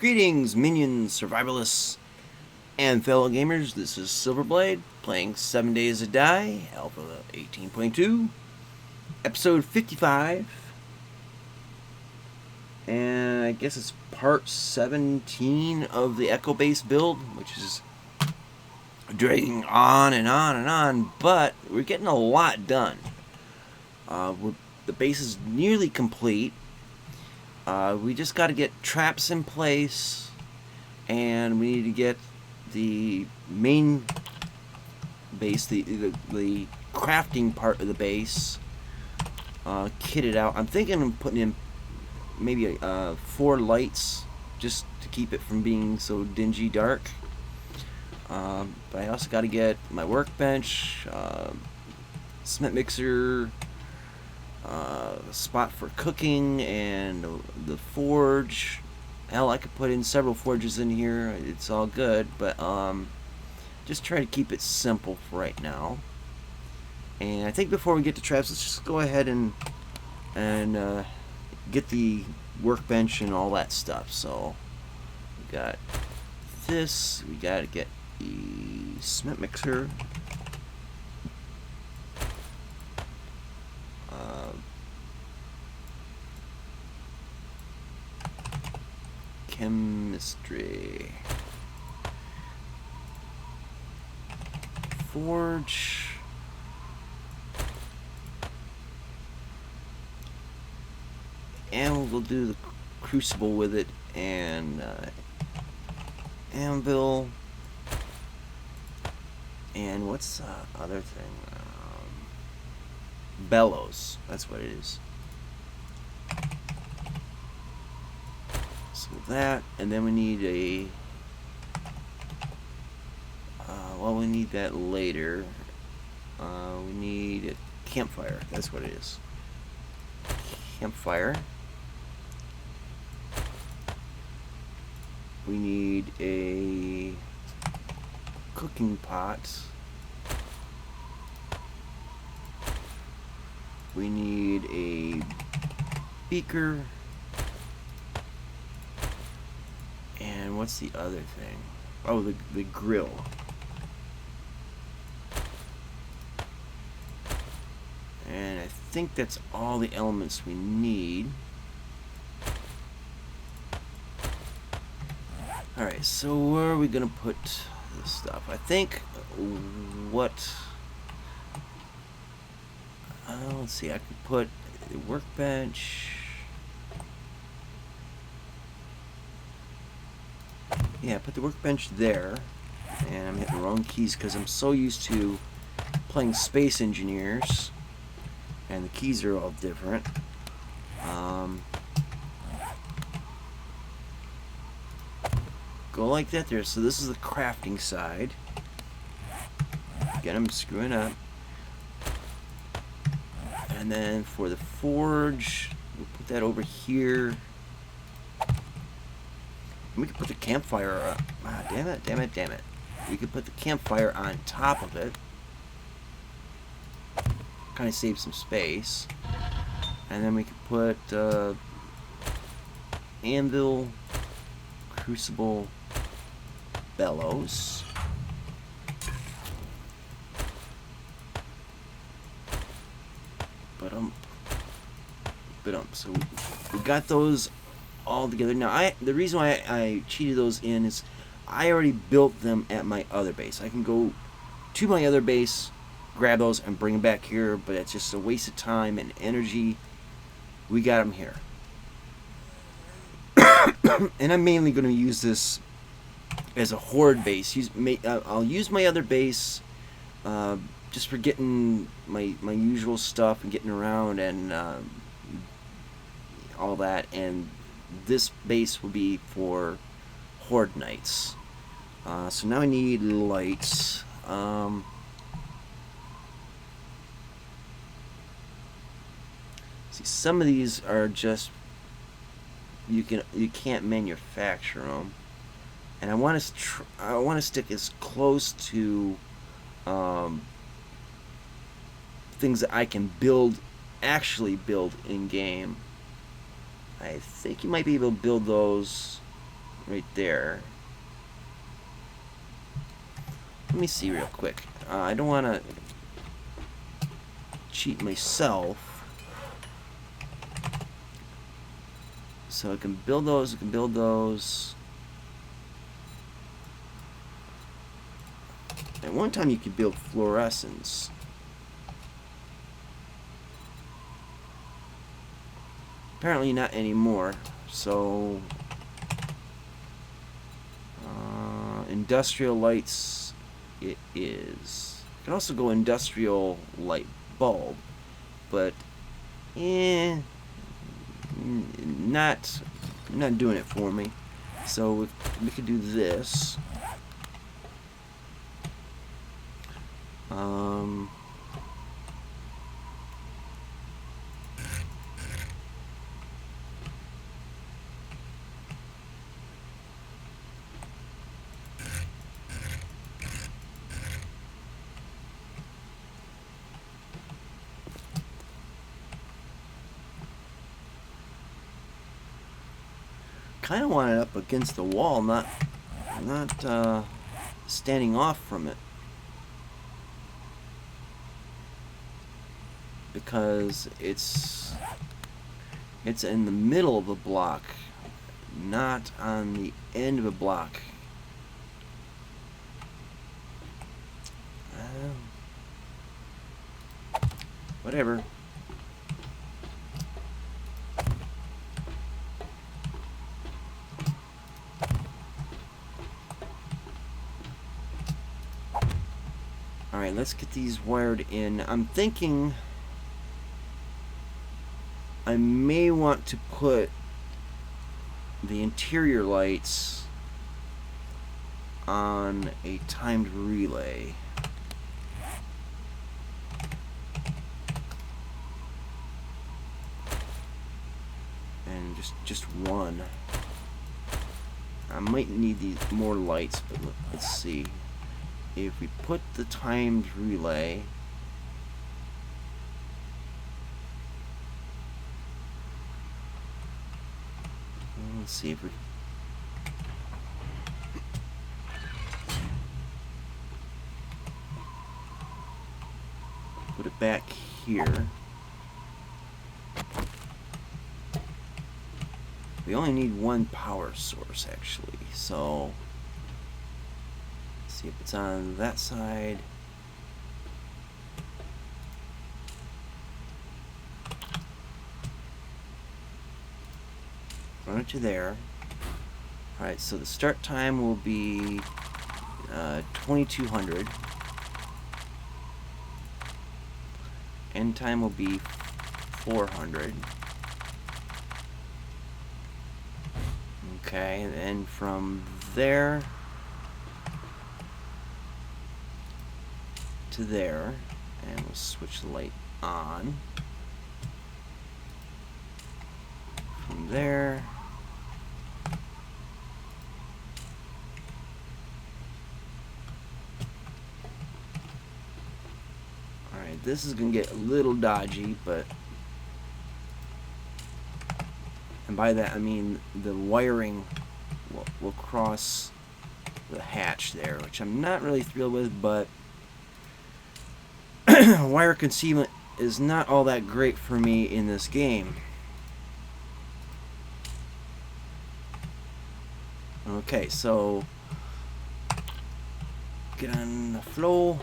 Greetings, minions, survivalists, and fellow gamers. This is Silverblade playing 7 Days to Die, Alpha 18.2, episode 55. And I guess it's part 17 of the Echo Base build, which is dragging on and on and on, but we're getting a lot done. The base is nearly complete. We just got to get traps in place, and we need to get the main base, the crafting part of the base, kitted out. I'm thinking of putting in maybe 4 lights just to keep it from being so dingy dark. But I also got to get my workbench, cement mixer, spot for cooking, and the forge. Hell, I could put in several forges in here. It's all good, but just try to keep it simple for right now. And I think before we get to traps, let's just go ahead and get the workbench and all that stuff. So we got this. We got to get the cement mixer. Chemistry. Forge. And we'll do the crucible with it, and anvil. And what's the other thing? Bellows. That's what it is. So that, and then we need a well, we need that later. We need a campfire. That's what it is. Campfire. We need a cooking pot. We need a beaker. And what's the other thing? Oh, the grill. And I think that's all the elements we need. Alright, so where are we going to put this stuff? I think let's see, I could put the workbench. Yeah, put the workbench there. And I'm hitting the wrong keys because I'm so used to playing Space Engineers, and the keys are all different. Go like that there. So this is the crafting side. Again, I'm screwing up. And then for the forge, we'll put that over here. We could put the campfire up. Ah, damn it. We could put the campfire on top of it. Kind of save some space. And then we could put anvil, crucible, bellows. So we got those all together. Now, the reason why I cheated those in is I already built them at my other base. I can go to my other base, grab those, and bring them back here, but it's just a waste of time and energy. We got them here. And I'm mainly going to use this as a horde base. I'll use my other base just for getting my usual stuff and getting around and all that, and this base will be for horde nights. So now I need lights. See, some of these are just you can't manufacture them, and I want to stick as close to things that I can actually build in game. I think you might be able to build those right there. Let me see real quick. I don't want to cheat myself. So I can build those, I can build those. At one time you could build fluorescents. Apparently not anymore. So industrial lights it is. You can also go industrial light bulb, but not doing it for me. So we could do this. Kind of want it up against the wall, not standing off from it, because it's in the middle of the block, not on the end of a block. Whatever. Alright, let's get these wired in. I'm thinking I may want to put the interior lights on a timed relay. And just one. I might need these more lights, but let's see. If we put the timed relay let's see if we put it back here. We only need one power source actually, so let's see if it's on that side. Run it to there. Alright, so the start time will be 2200. End time will be 400. Okay, and from there to there, and we'll switch the light on. From there alright, this is gonna get a little dodgy, but and by that I mean the wiring will cross the hatch there, which I'm not really thrilled with, but wire concealment is not all that great for me in this game. Okay, so get on the flow.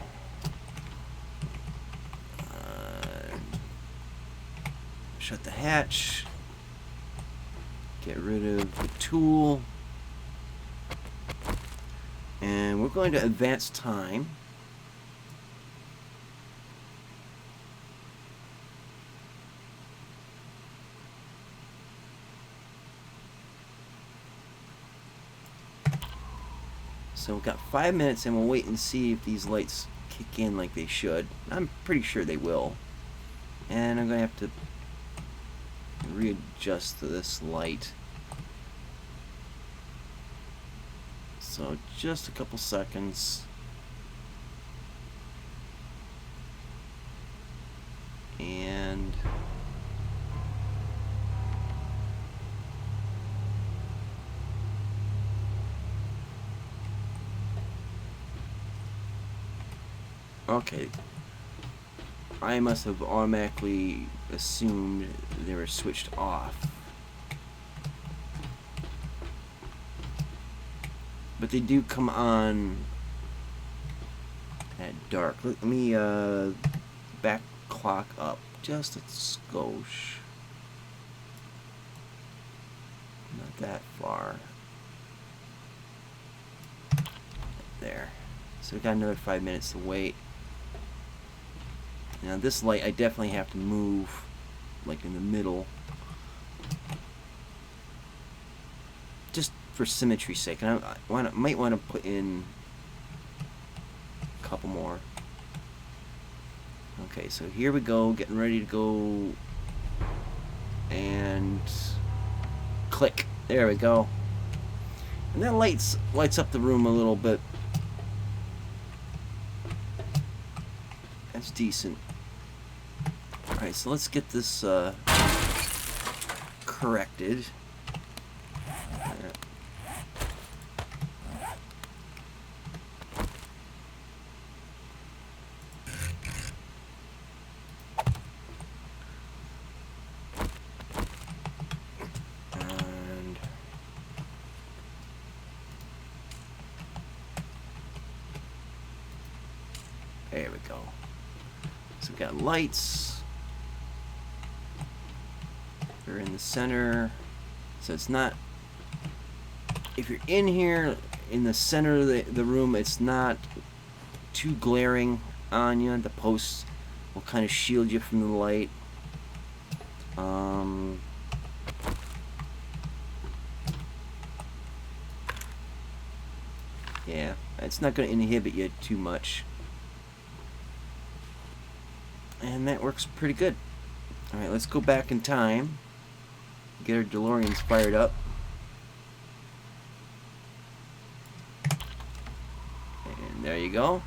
Shut the hatch. Get rid of the tool. And we're going to advance time. So we've got 5 minutes and we'll wait and see if these lights kick in like they should. I'm pretty sure they will. And I'm going to have to readjust this light. So just a couple seconds. And Okay. I must have automatically assumed they were switched off. But they do come on at dark. Let me back clock up just a skosh. Not that far. There. So we got another 5 minutes to wait. Now this light I definitely have to move like in the middle. Just for symmetry's sake. And I might want to put in a couple more. Okay, so here we go, getting ready to go, and click. There we go. And that lights up the room a little bit. That's decent. Alright, so let's get this corrected. There we go. So we've got lights. They're in the center. So it's not... If you're in here, in the center of the room, it's not too glaring on you. The posts will kind of shield you from the light. Yeah, it's not going to inhibit you too much. And that works pretty good. Alright, let's go back in time. Get our DeLoreans fired up. And there you go.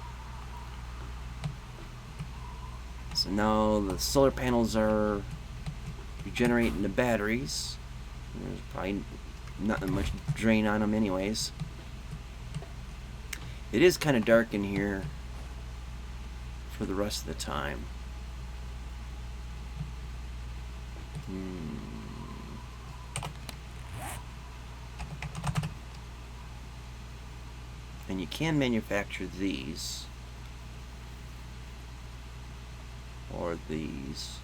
So now the solar panels are regenerating the batteries. There's probably not much drain on them anyways. It is kind of dark in here for the rest of the time. And you can manufacture these or these.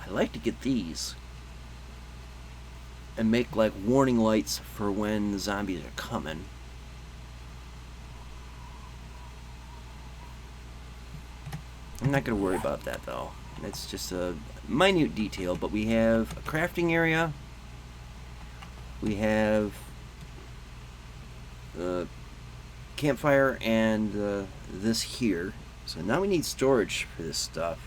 I like to get these and make like warning lights for when the zombies are coming. I'm not going to worry about that though. It's just a minute detail, but we have a crafting area. We have the campfire and this here. So now we need storage for this stuff.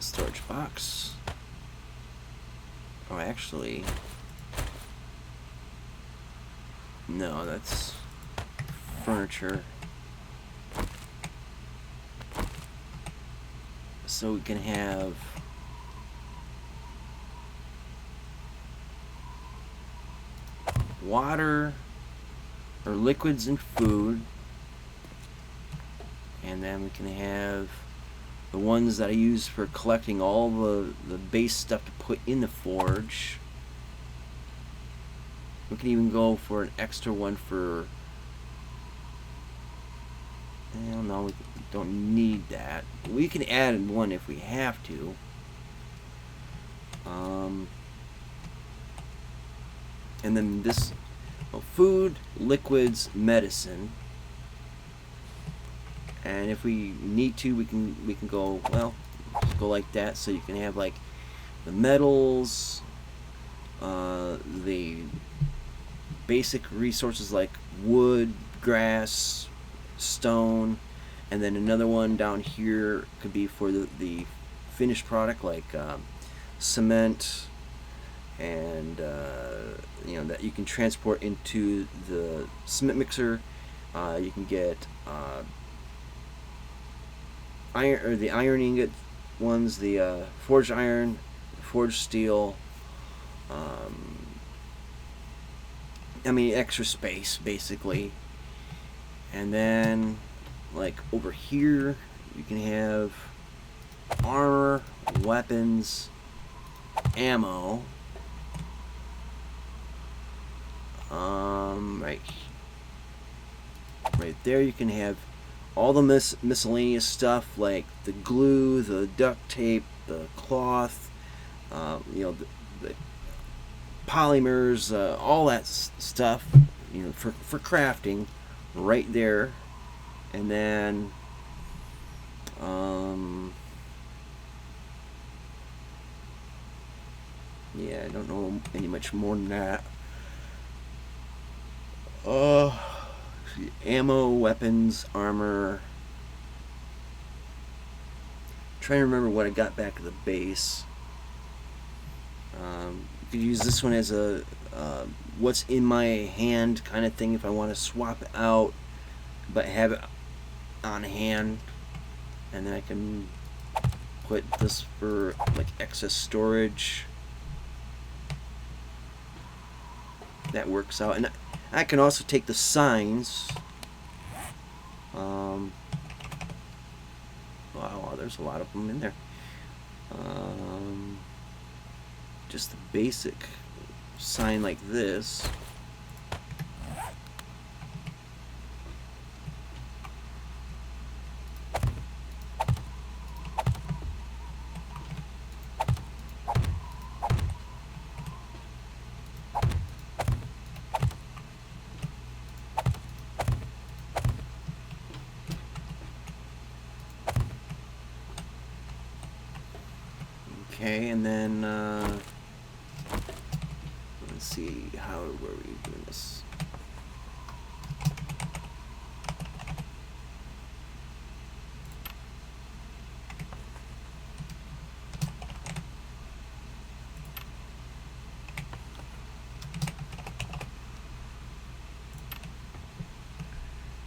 Storage box. Oh, actually, no, that's furniture. So we can have water or liquids and food, and then we can have the ones that I use for collecting all the base stuff to put in the forge. We can even go for an extra one for... I don't know, we don't need that. We can add one if we have to. And then this... well, food, liquids, medicine. And if we need to, we can go, well, just go like that, so you can have like the metals, the basic resources like wood, grass, stone, and then another one down here could be for the finished product like cement, and you know, that you can transport into the cement mixer. You can get iron, or the iron ingot ones, the forged iron, forged steel. I mean, extra space basically. And then, like over here, you can have armor, weapons, ammo. Right there, you can have all the miscellaneous stuff like the glue, the duct tape, the cloth, the polymers, all that stuff, for crafting, right there. And then, yeah, I don't know any much more than that. Ammo, weapons, armor. Trying to remember what I got back at the base. You could use this one as a what's in my hand kind of thing if I want to swap it out, but have it on hand, and then I can put this for like excess storage. That works out, and I can also take the signs. Wow, there's a lot of them in there. Just the basic sign like this. Okay, and then let's see, how were we doing this?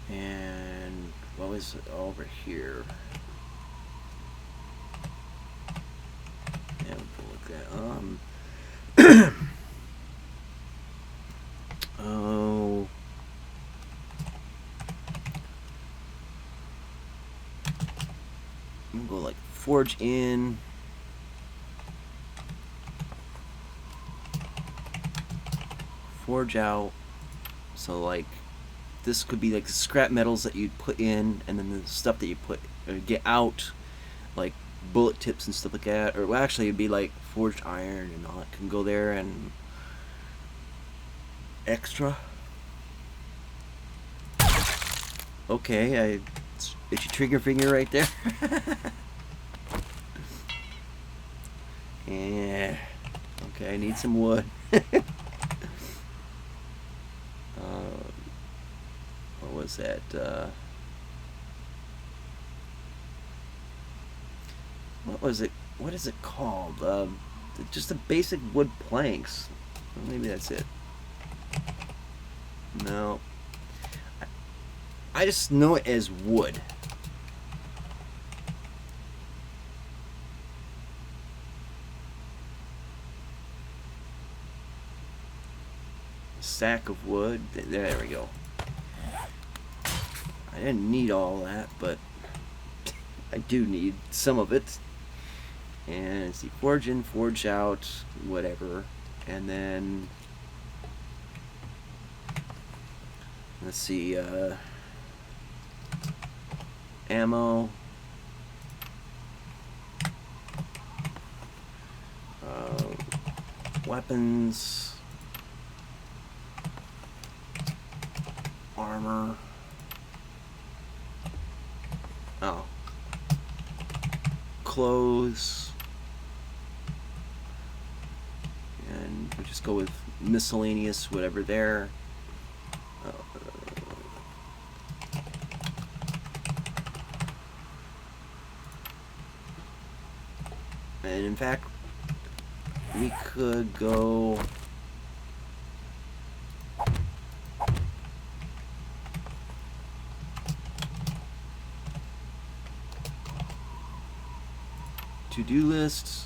And what was it over here? Oh, I'm gonna go like forge in, forge out. So like this could be like the scrap metals that you'd put in, and then the stuff that you put get out, like bullet tips and stuff like that. Or well, actually it'd be like forged iron and all that can go there, and extra. Okay, it's your trigger finger right there. Yeah. Okay, I need some wood. What was that? What was it? What is it called? Just the basic wood planks. Maybe that's it. No. I just know it as wood. Stack of wood. There we go. I didn't need all that, but I do need some of it. And see, forge in, forge out, whatever. And then let's see, ammo, weapons, armor. Oh, clothes, and we'll just go with miscellaneous, whatever there. And in fact, we could go to-do list.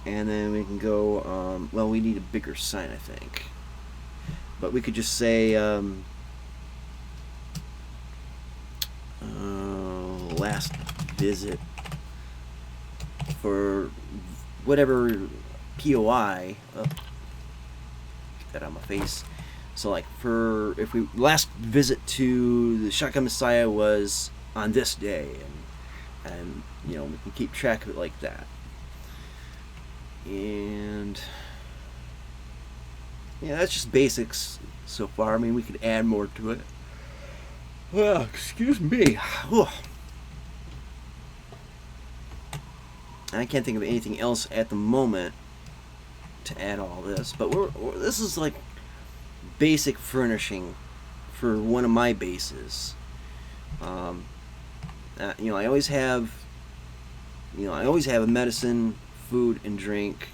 And then we can go, well, we need a bigger sign, I think. But we could just say, last visit for whatever POI. Oh, get that on my face. So, like, if we last visit to the Shotgun Messiah was on this day, and you know, we can keep track of it like that. And yeah, that's just basics so far. I mean, we could add more to it. Well, excuse me. I can't think of anything else at the moment to add all this, but this is like basic furnishing for one of my bases. You know, I always have a medicine, food, and drink.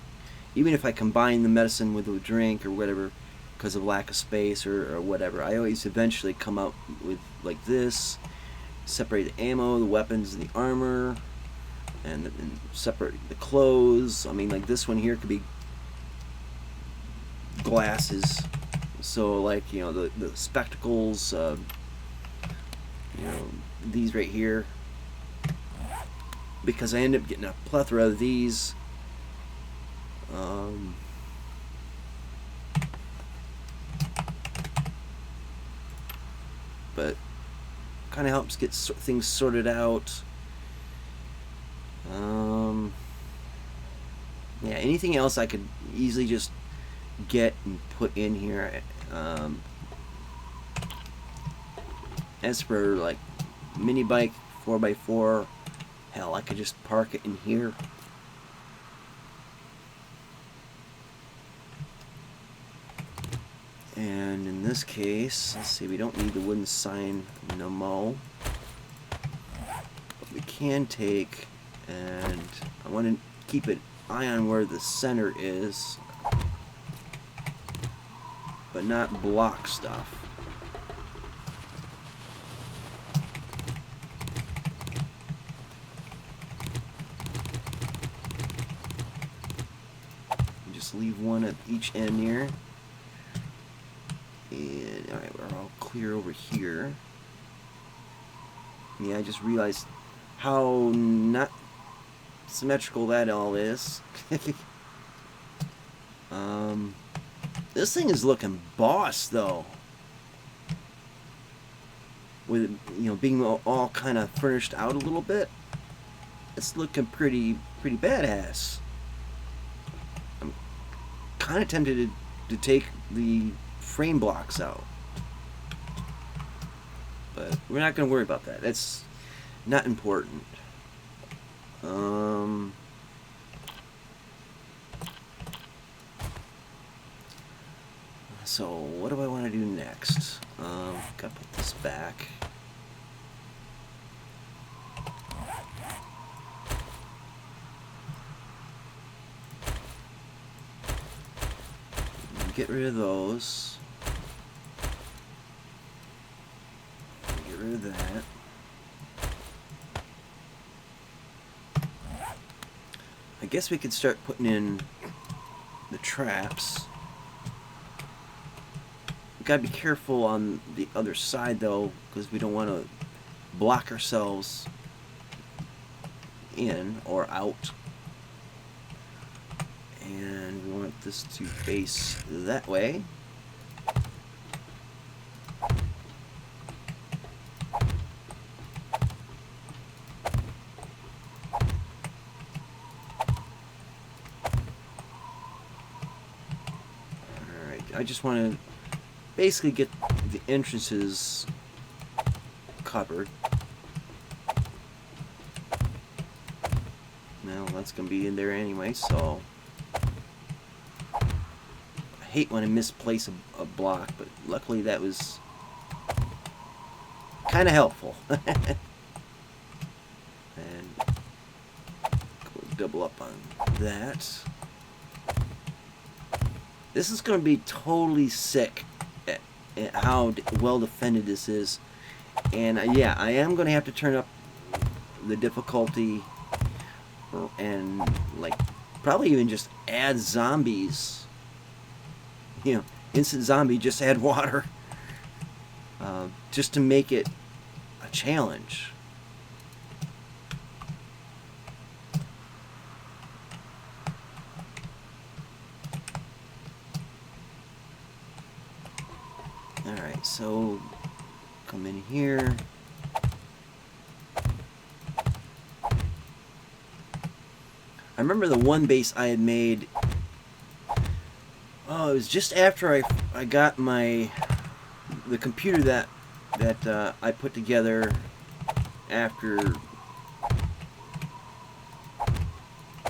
Even if I combine the medicine with the drink or whatever, because of lack of space or whatever, I always eventually come out with like this. Separate the ammo, the weapons, and the armor, and separate the clothes. I mean, like this one here could be glasses. So, like, you know, the spectacles, you know, these right here, because I end up getting a plethora of these. But kind of helps get things sorted out. Yeah, anything else I could easily just get and put in here. As for like mini bike 4x4, hell, I could just park it in here. And in this case, let's see, we don't need the wooden sign no more. But we can take, and I want to keep an eye on where the center is, but not block stuff. Just leave one at each end here. And alright, we're all clear over here. Yeah, I just realized how not symmetrical that all is. This thing is looking boss though. With, you know, being all kind of furnished out a little bit, it's looking pretty badass. I'm kind of tempted to take the frame blocks out, but we're not going to worry about that. That's not important. So what do I want to do next? Gotta put this back. Get rid of those. Get rid of that. I guess we could start putting in the traps. We gotta be careful on the other side though, because we don't want to block ourselves in or out. And we want this to face that way. Alright, I just want to basically get the entrances covered. Well, that's going to be in there anyway, so I hate when I misplace a block, but luckily that was kind of helpful. And go double up on that. This is going to be totally sick at how well defended this is. And yeah, I am going to have to turn up the difficulty and like probably even just add zombies. You know, instant zombie, just add water, just to make it a challenge. Alright, so come in here. I remember the one base I had made. Oh, it was just after I got the computer that I put together after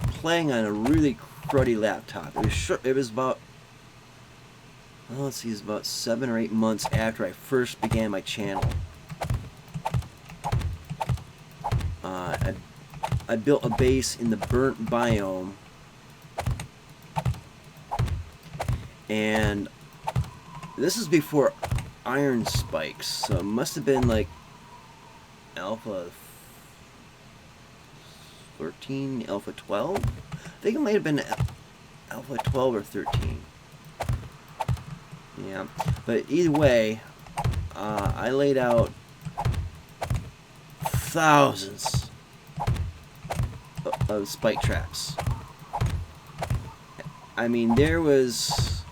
playing on a really cruddy laptop. It was about, well, let's see, it was about 7 or 8 months after I first began my channel. I built a base in the burnt biome, and this is before iron spikes, so it must have been like alpha 13, alpha 12? I think it might have been alpha 12 or 13. Yeah, but either way, I laid out thousands of spike traps. I mean, there was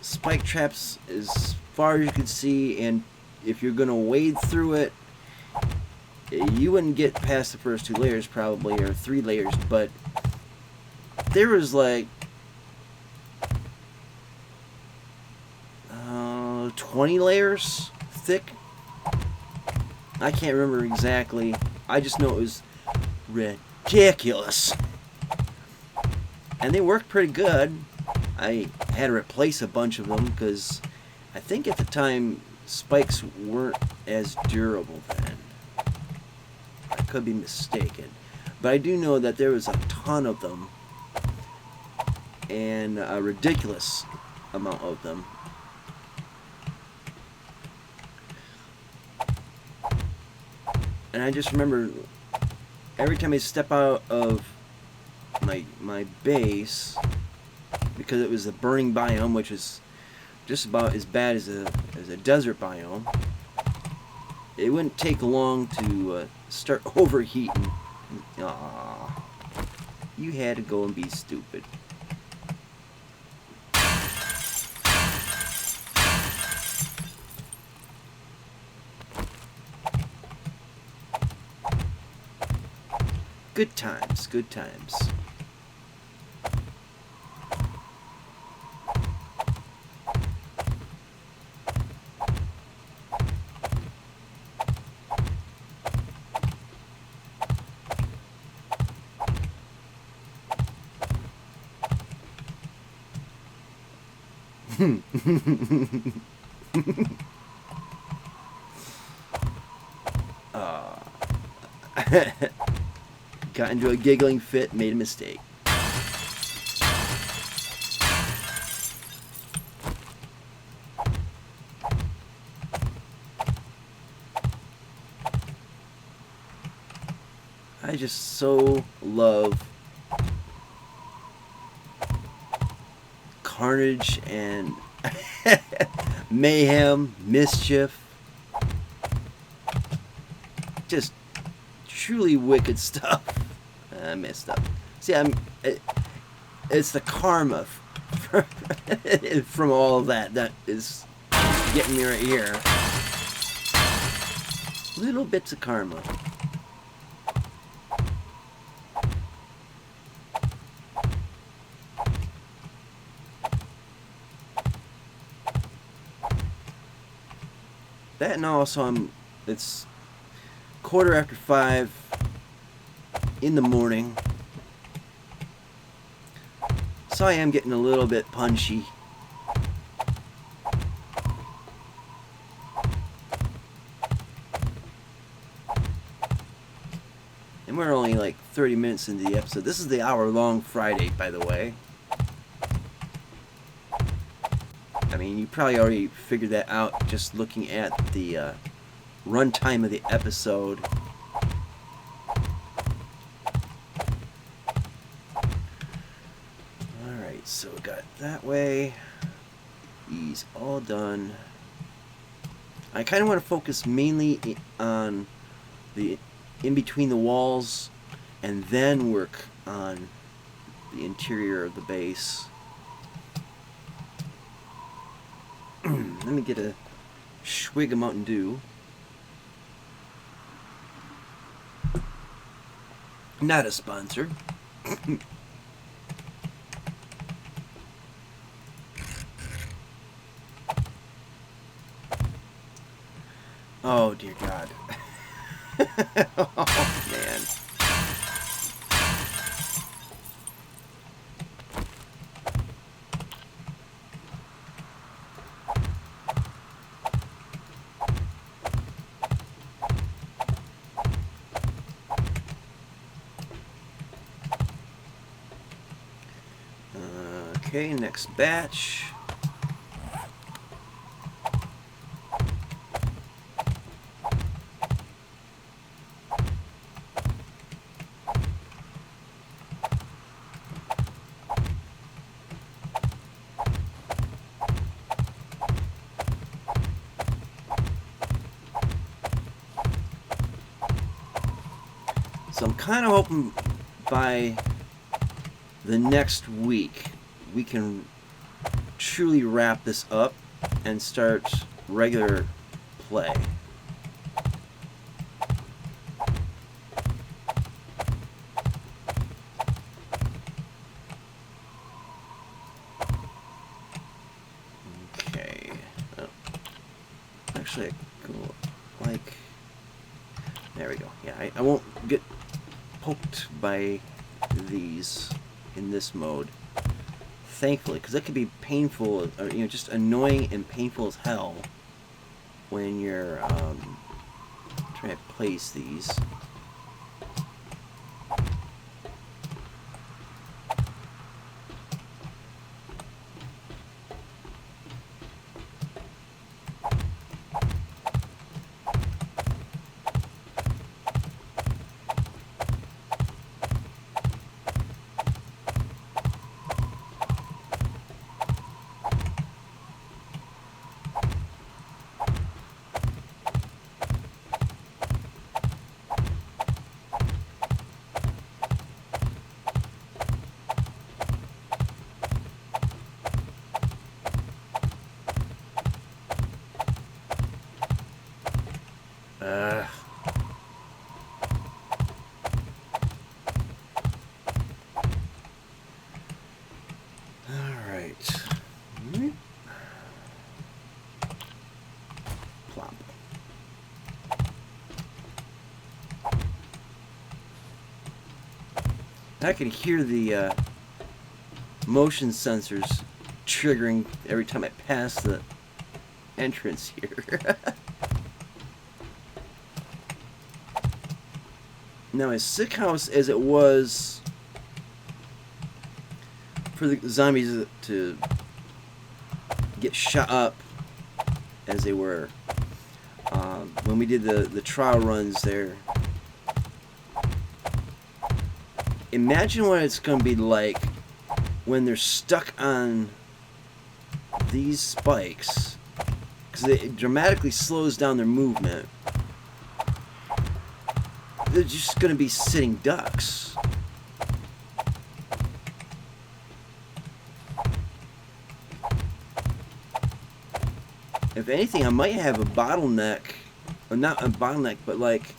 spike traps as far as you could see, and if you're gonna wade through it, you wouldn't get past the first 2 layers probably, or 3 layers, but there was like 20 layers thick. I can't remember exactly. I just know it was ridiculous. And they worked pretty good. I had to replace a bunch of them because I think at the time spikes weren't as durable then. I could be mistaken. But I do know that there was a ton of them, and a ridiculous amount of them. And I just remember every time I step out of my base, because it was a burning biome, which is just about as bad as a desert biome, it wouldn't take long to start overheating. Aww, you had to go and be stupid. Good times, good times. Got into a giggling fit, made a mistake. I just so love carnage and mayhem, mischief. Just truly wicked stuff. I messed up. See, it's the karma from all of that is getting me right here. Little bits of karma. That, and also it's 5:15 in the morning, so I am getting a little bit punchy. And we're only like 30 minutes into the episode. This is the hour-long Friday, by the way. I mean, you probably already figured that out just looking at the runtime of the episode. So we got it that way. These all done. I kind of want to focus mainly on the in between the walls, and then work on the interior of the base. Let me get a swig of Mountain Dew. Not a sponsor. Oh dear God. Oh man. Okay, next batch. So I'm kind of hoping by the next week we can truly wrap this up and start regular play. Okay. Oh. Actually, I go like... There we go. Yeah, I won't get poked by these in this mode, thankfully, because that could be painful, or just annoying and painful as hell when you're trying to place these. Alright. Plop. I can hear the motion sensors triggering every time I pass the entrance here. Now, as sick house as it was for the zombies to get shot up as they were when we did the trial runs there, imagine what it's going to be like when they're stuck on these spikes, because it dramatically slows down their movement. They're just going to be sitting ducks. If anything, I might have a bottleneck, or not a bottleneck, but like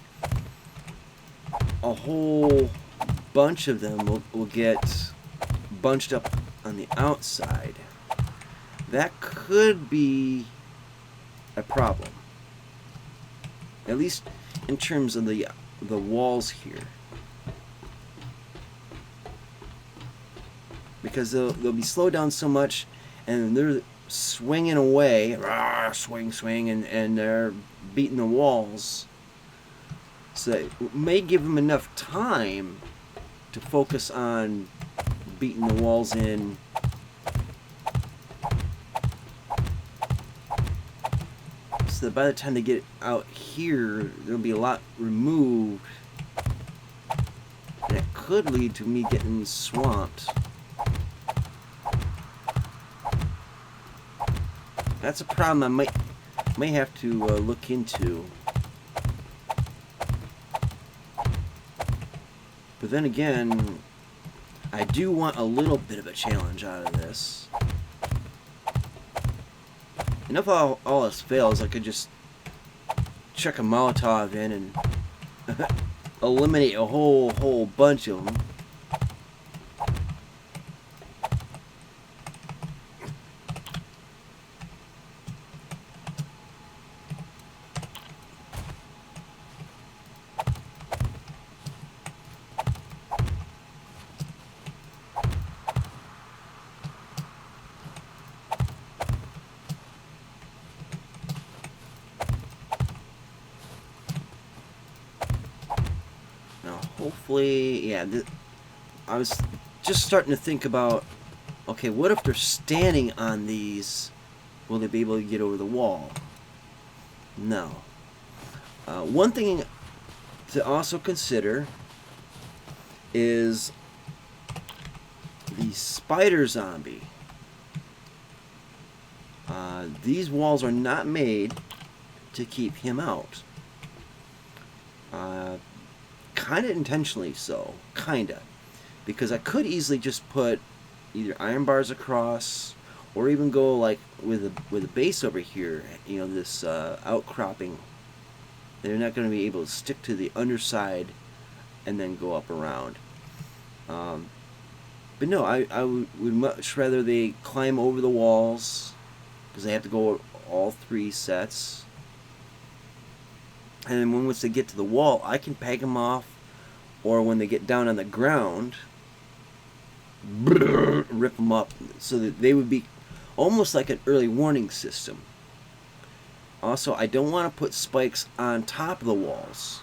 a whole bunch of them will get bunched up on the outside. That could be a problem, at least in terms of the walls here, because they'll be slowed down so much, and they're swinging away, rah, swing, and they're beating the walls, so it may give them enough time to focus on beating the walls in. So that by the time they get out here, there'll be a lot removed, and it could lead to me getting swamped. That's a problem I might have to look into. But then again, I do want a little bit of a challenge out of this. And if all else fails, I could just chuck a Molotov in and eliminate a whole bunch of them. Hopefully, yeah, I was just starting to think about, okay, what if they're standing on these? Will they be able to get over the wall? No. One thing to also consider is the spider zombie. These walls are not made to keep him out. Kind of intentionally so, kinda, because I could easily just put either iron bars across, or even go like with a base over here. You know, this outcropping. They're not going to be able to stick to the underside and then go up around. But no, I would much rather they climb over the walls, because they have to go all 3 sets. And then once they get to the wall, I can peg them off, or when they get down on the ground, rip them up, so that they would be almost like an early warning system. Also, I don't want to put spikes on top of the walls.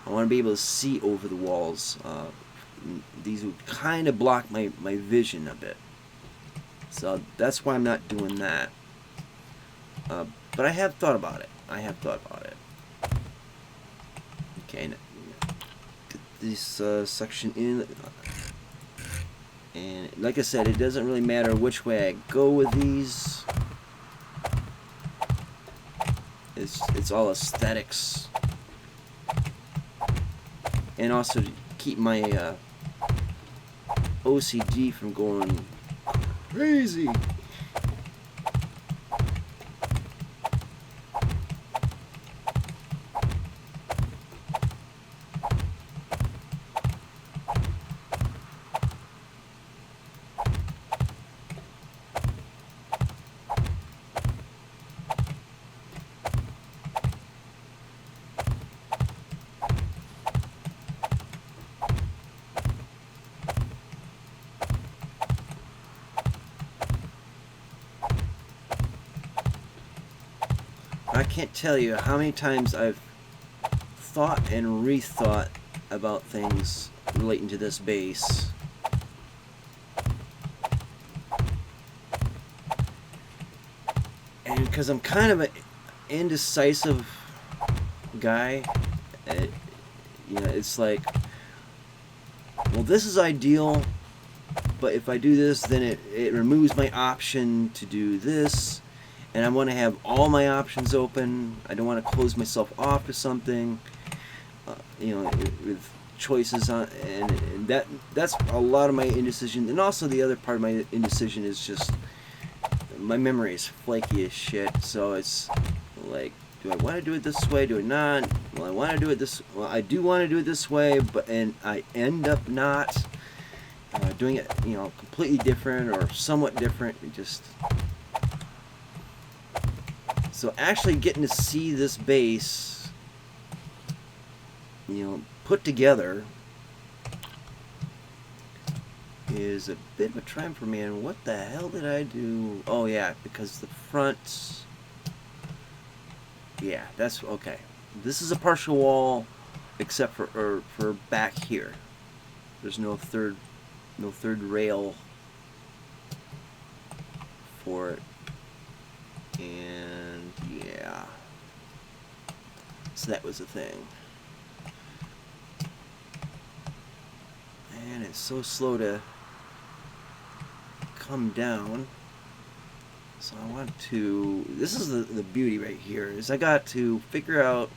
I want to be able to see over the walls. These would kind of block my vision a bit. So that's why I'm not doing that. But I have thought about it. Okay, get this section in. And like I said, it doesn't really matter which way I go with these. It's all aesthetics. And also to keep my OCD from going crazy. I can't tell you how many times I've thought and rethought about things relating to this base. And because I'm kind of an indecisive guy, you know, it's like, well, this is ideal, but if I do this, then it removes my option to do this. And I want to have all my options open. I don't want to close myself off to something, you know, with choices on, and that's a lot of my indecision. And also the other part of my indecision is just my memory is flaky as shit. So it's like, do I want to do it this way? Do I not? Well, I want to do it this. Well, I do want to do it this way, and I end up not doing it, you know, completely different or somewhat different. It just. So actually getting to see this base, you know, put together is a bit of a triumph for me. And what the hell did I do? Oh yeah, because the front, yeah, that's okay. This is a partial wall, except for back here. There's no third rail for it. And yeah, so that was the thing. And it's so slow to come down. So I want to, this is the beauty right here, is I got to figure out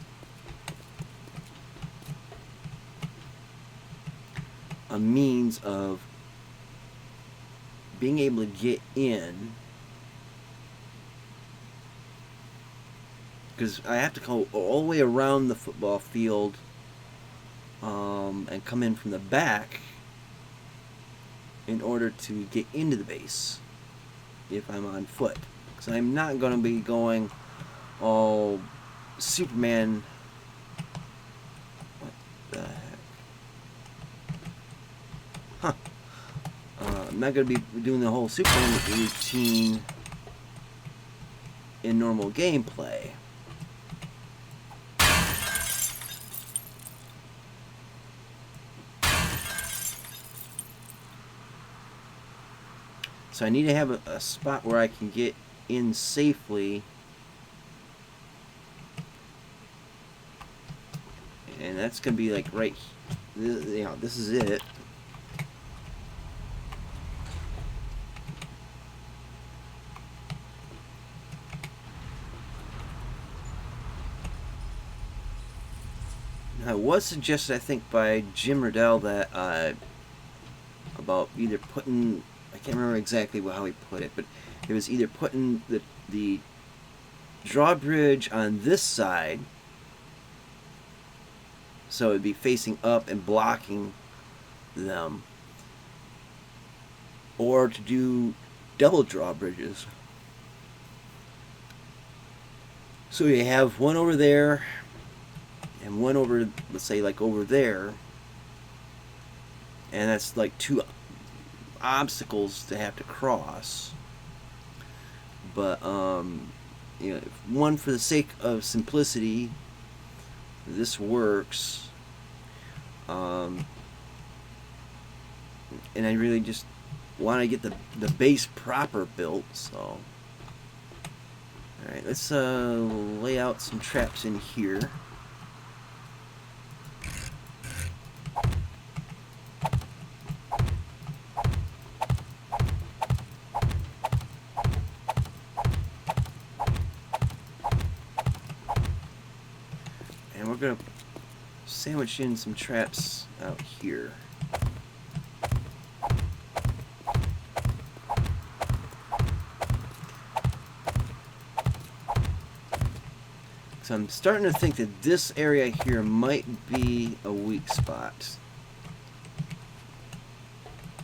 a means of being able to get in, because I have to go all the way around the football field and come in from the back in order to get into the base if I'm on foot. Because I'm not going to be going all Superman. What the heck? Huh. I'm not going to be doing the whole Superman routine in normal gameplay. So I need to have a spot where I can get in safely. And that's going to be like right, you know, this is it. Now, it was suggested, I think, by Jim Riddell that about either putting, I can't remember exactly how he put it, but it was either putting the drawbridge on this side, so it would be facing up and blocking them, or to do double drawbridges. So you have one over there and one over, let's say, like over there, and that's like two obstacles to have to cross. But you know, one, for the sake of simplicity, this works, and I really just want to get the base proper built. So alright, let's lay out some traps in here. And we're going to sandwich in some traps out here. So I'm starting to think that this area here might be a weak spot.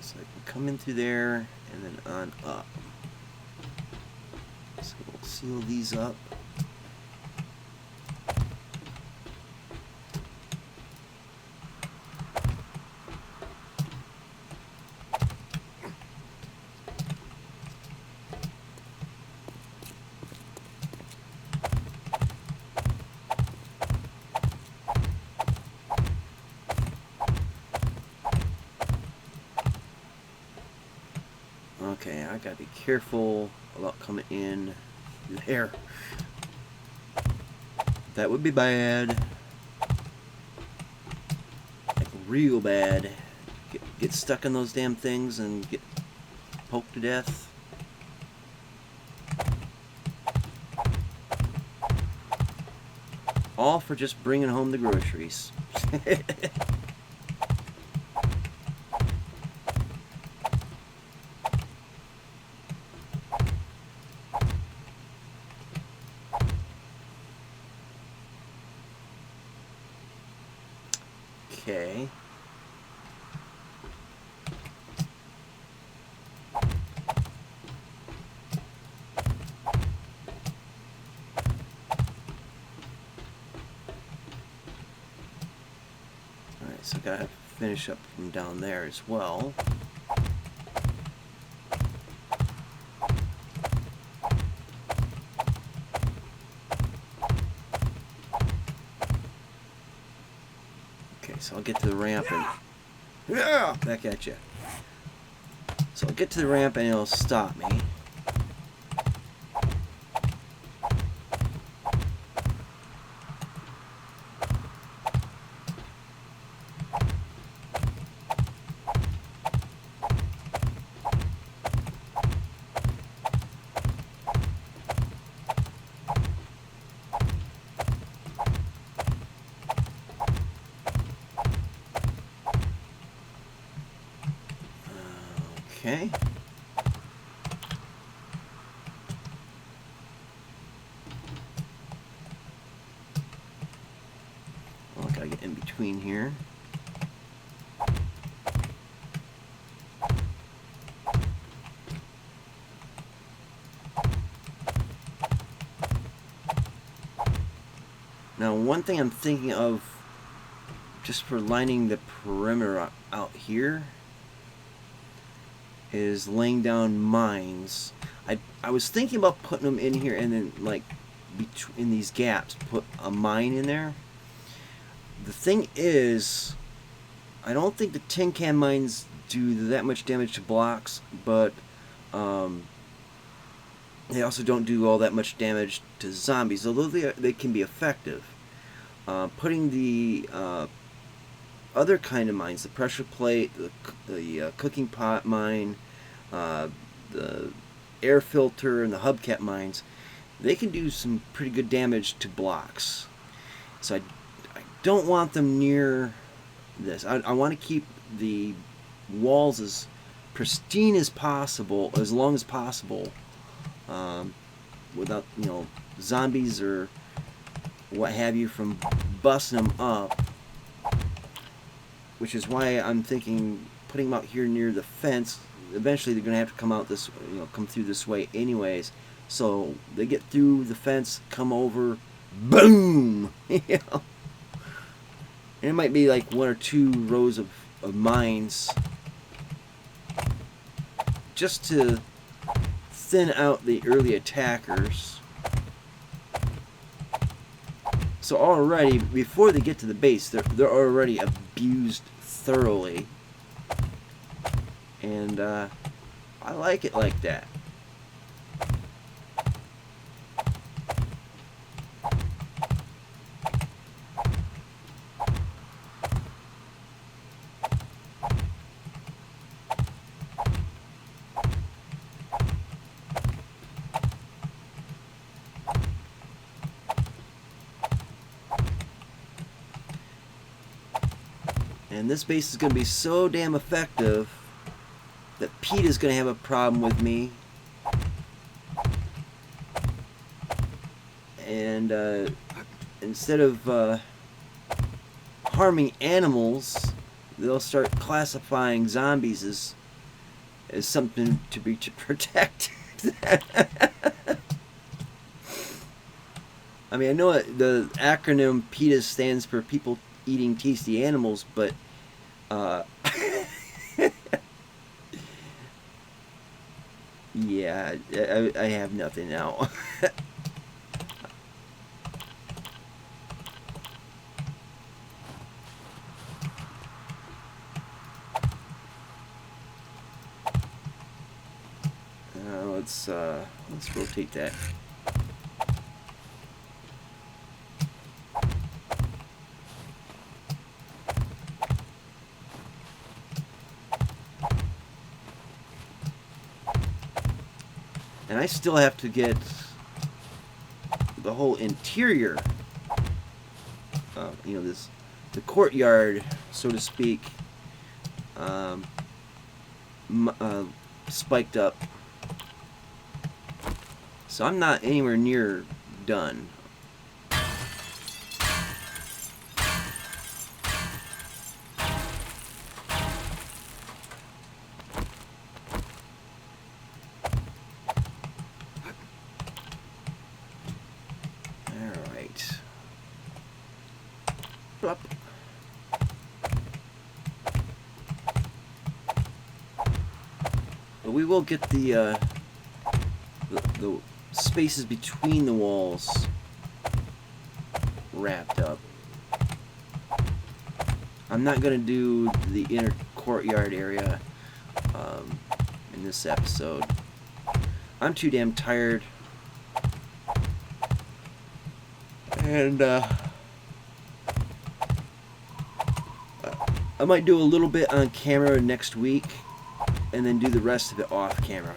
So I can come in through there and then on up. So we'll seal these up. Okay, I gotta be careful about coming in there. That would be bad. Like real bad. Get stuck in those damn things and get poked to death. All for just bringing home the groceries. Okay. Alright, so gotta finish up from down there as well. So I'll get to the ramp and back at you. So I'll get to the ramp and it'll stop me. Okay. Oh, I gotta get in between here. Now, one thing I'm thinking of, just for lining the perimeter out here, is laying down mines. I was thinking about putting them in here and then, like, in these gaps, put a mine in there. The thing is, I don't think the tin can mines do that much damage to blocks, but they also don't do all that much damage to zombies, although they can be effective. Putting the other kind of mines, the pressure plate, the cooking pot mine, the air filter, and the hubcap mines, they can do some pretty good damage to blocks. So I don't want them near this. I want to keep the walls as pristine as possible, as long as possible, without, you know, zombies or what have you from busting them up. Which is why I'm thinking putting them out here near the fence. Eventually, they're going to have to come out this, you know, come through this way anyways. So they get through the fence, come over, boom. You know? And it might be like 1 or 2 rows of mines, just to thin out the early attackers. So already, before they get to the base, they're already abused thoroughly. And I like it like that. And this base is going to be so damn effective that Pete is going to have a problem with me. And instead of harming animals, they'll start classifying zombies as something to be protected. I mean, I know the acronym PETA stands for People Eating Tasty Animals, but yeah, I have nothing now. Let's rotate that. And I still have to get the whole interior, you know, the courtyard, so to speak, spiked up. So I'm not anywhere near done. Alright. Plop. But we will get the spaces between the walls wrapped up. I'm not going to do the inner courtyard area in this episode. I'm too damn tired. And I might do a little bit on camera next week and then do the rest of it off camera.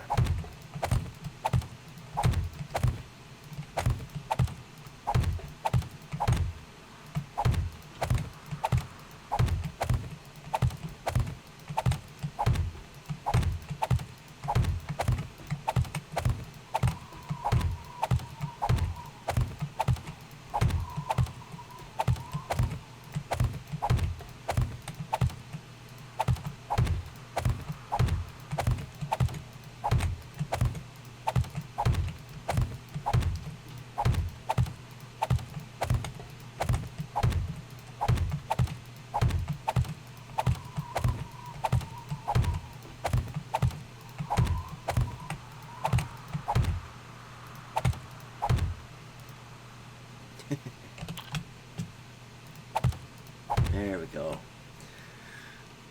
go.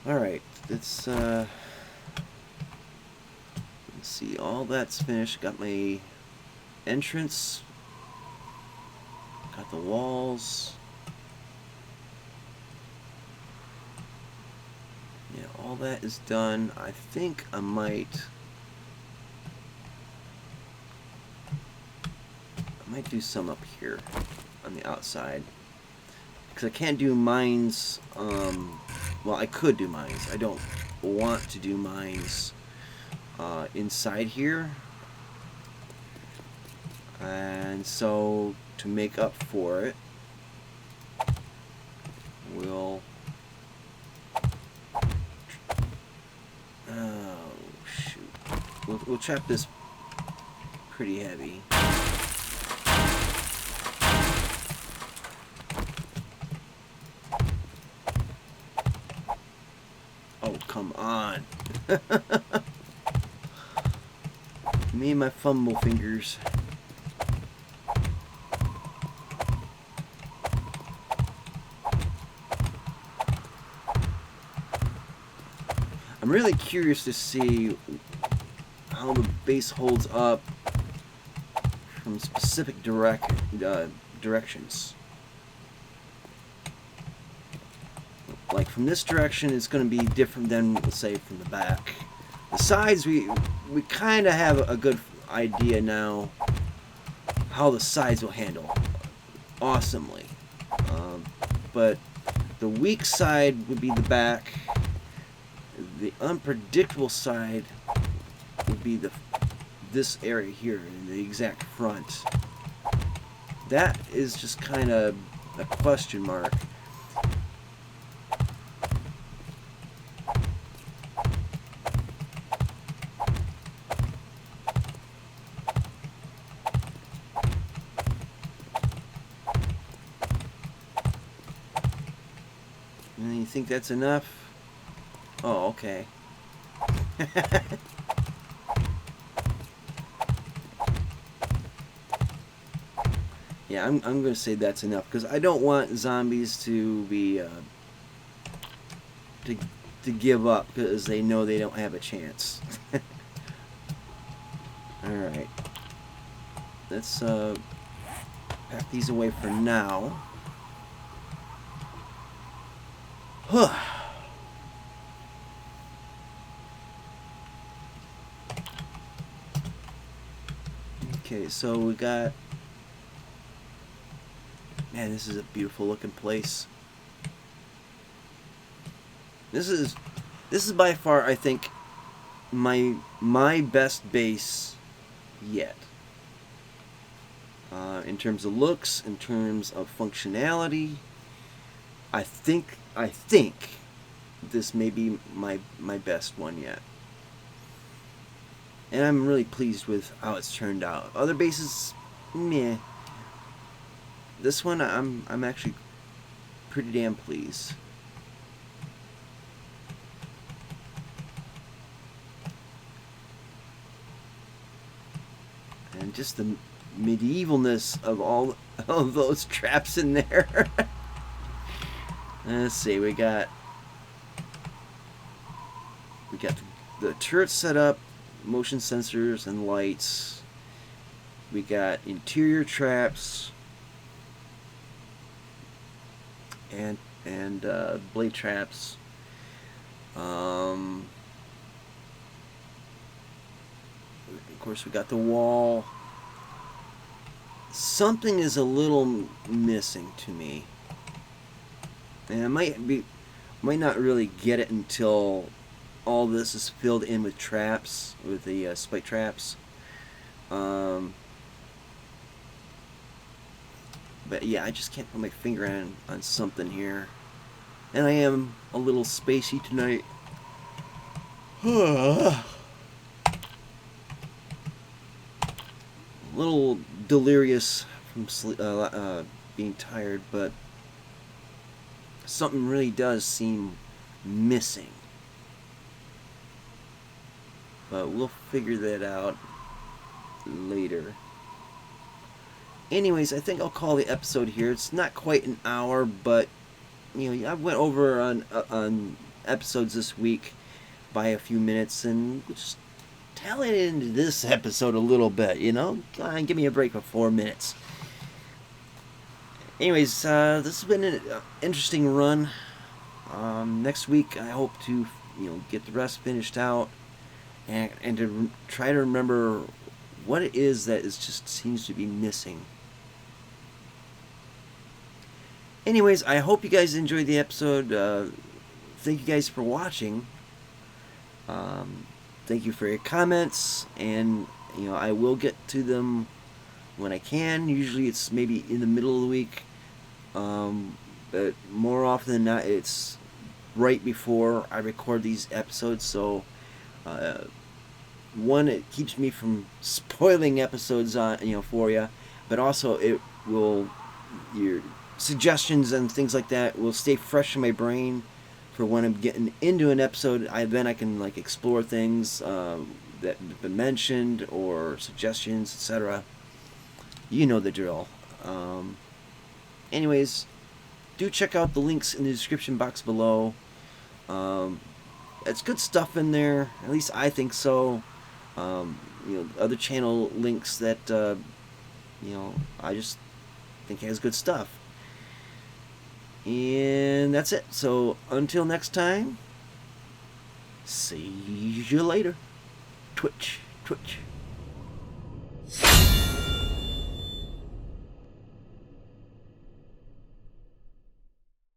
Alright, let's see, all that's finished. Got my entrance, got the walls. Yeah, all that is done. I think I might do some up here on the outside, because I can't do mines. Well, I could do mines. I don't want to do mines inside here, and so to make up for it, we'll we'll trap this pretty heavy. Oh, come on. Me and my fumble fingers. I'm really curious to see how the base holds up from specific directions. Like from this direction, it's going to be different than, let's say, from the back. The sides, we kind of have a good idea now how the sides will handle awesomely. But the weak side would be the back. The unpredictable side would be this area here in the exact front. That is just kind of a question mark. And you think that's enough? Oh, okay. Yeah, I'm going to say that's enough, because I don't want zombies to be to give up because they know they don't have a chance. All right, let's pack these away for now. Okay, so we got. Man, this is a beautiful looking place. This is by far, I think, my best base yet. In terms of looks, in terms of functionality, I think this may be my best one yet. And I'm really pleased with how it's turned out. Other bases, meh. This one, I'm actually pretty damn pleased. And just the medievalness of all of those traps in there. Let's see, we got the turret set up, motion sensors and lights. We got interior traps and blade traps. Of course, we got the wall. Something is a little missing to me, and I might not really get it until all this is filled in with traps, with the spike traps. But yeah, I just can't put my finger on something here. And I am a little spacey tonight. A little delirious from being tired, but something really does seem missing. But we'll figure that out later. Anyways, I think I'll call the episode here. It's not quite an hour, but I went over on episodes this week by a few minutes, and we'll just tell it into this episode a little bit. Go on, give me a break for 4 minutes. Anyways, this has been an interesting run. Next week, I hope to get the rest finished out, and to try to remember what it is that is just seems to be missing. Anyways, I hope you guys enjoyed the episode. Thank you guys for watching. Thank you for your comments, and I will get to them when I can. Usually it's maybe in the middle of the week, but more often than not it's right before I record these episodes. So one, it keeps me from spoiling episodes for you, but also it will, your suggestions and things like that will stay fresh in my brain for when I'm getting into an episode. Then I can explore things that have been mentioned, or suggestions, etc. You know the drill. Anyways, do check out the links in the description box below. It's good stuff in there, at least I think so. Other channel links that I just think has good stuff. And that's it. So until next time, see you later. Twitch, twitch.